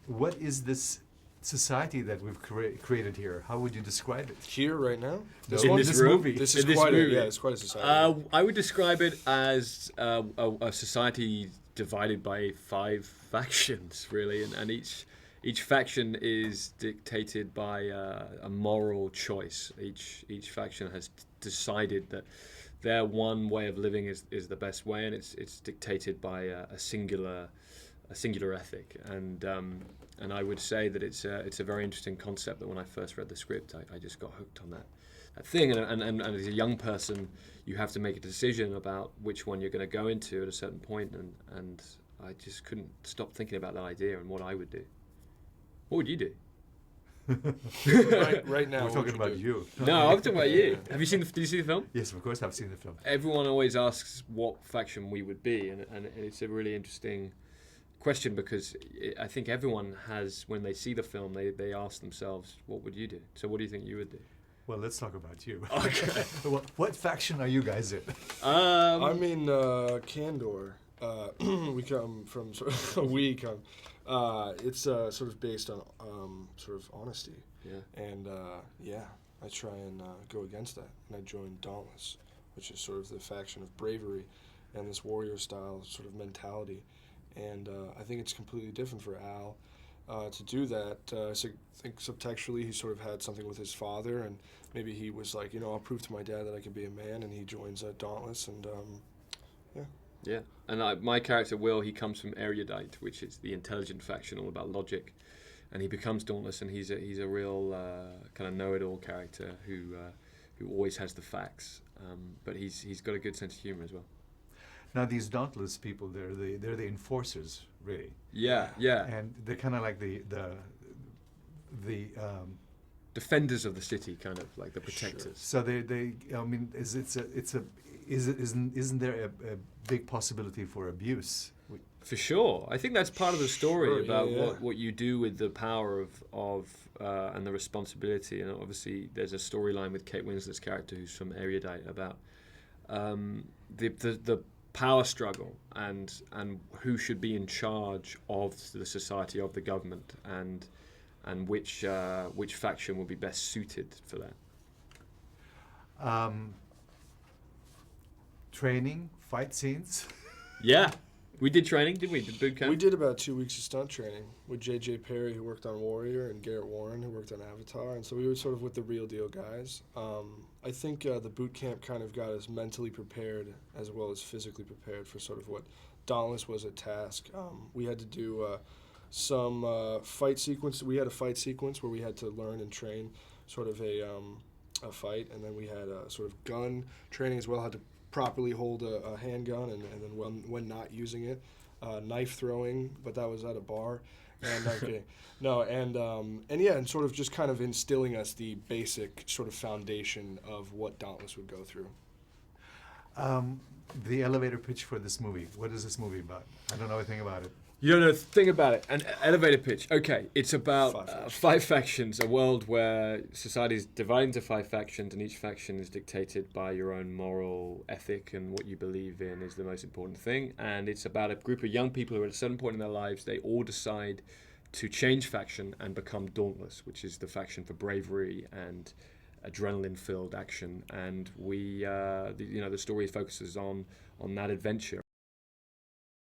what is this society that we've created here? How would you describe it? Here, right now? No, In in this this room? movie. This is In this quite a, movie. yeah, it's quite a society. I would describe it as a society divided by 5 factions, really, and each faction is dictated by a moral choice. Each faction has decided that their one way of living is the best way, and it's dictated by a singular ethic. And I would say that it's a very interesting concept that when I first read the script, I just got hooked on that thing. And as a young person, you have to make a decision about which one you're going to go into at a certain point, and I just couldn't stop thinking about that idea and what I would do. What would you do? right now, We're what talking would you about do? you. No, I'm talking about you. Have you seen? Did you see the film? Yes, of course, I've seen the film. Everyone always asks what faction we would be, and it's a really interesting question because I think everyone has, when they see the film, they ask themselves, what would you do? So what do you think you would do? Well, let's talk about you. Okay. What faction are you guys in? I'm in Candor. We come from it's sort of based on sort of honesty. Yeah. And I try and go against that. And I joined Dauntless, which is sort of the faction of bravery and this warrior style sort of mentality. And I think it's completely different for Al to do that. So I think subtextually he sort of had something with his father, and maybe he was like, I'll prove to my dad that I can be a man, and he joins Dauntless, and Yeah, and my character Will, he comes from Erudite, which is the intelligent faction, all about logic, and he becomes Dauntless, and he's a real kind of know-it-all character who always has the facts, but he's got a good sense of humor as well. Now, these Dauntless people, they're the enforcers, really. Yeah. And they're kind of like the Defenders of the city, kind of like the protectors. So I mean, isn't there a big possibility for abuse? For sure, I think that's part of the story Sure, about yeah. what you do with the power of and the responsibility. And obviously, there's a storyline with Kate Winslet's character, who's from Erudite, about the power struggle and who should be in charge of the society, of the government, and which faction will be best suited for that. Training, fight scenes. Yeah, we did training, didn't we? Did boot camp? we did about 2 weeks of stunt training with J.J. Perry, who worked on Warrior, and Garrett Warren, who worked on Avatar, and so we were sort of with the real deal guys. I think the boot camp kind of got us mentally prepared as well as physically prepared for sort of what Dauntless was a task. We had to do some fight sequence. We had a fight sequence where we had to learn and train sort of a fight, and then we had a sort of gun training as well, had to properly hold a handgun, and then when not using it, knife throwing, but that was at a bar. And okay, no, and yeah, and sort of just kind of instilling us the basic sort of foundation of what Dauntless would go through. The elevator pitch for this movie. What is this movie about? I don't know anything about it. You don't know a thing about it. An elevator pitch. Okay, it's about 5 factions, a world where society is divided into 5 factions, and each faction is dictated by your own moral ethic, and what you believe in is the most important thing. And it's about a group of young people who at a certain point in their lives, they all decide to change faction and become Dauntless, which is the faction for bravery and adrenaline-filled action. And we, the story focuses on that adventure.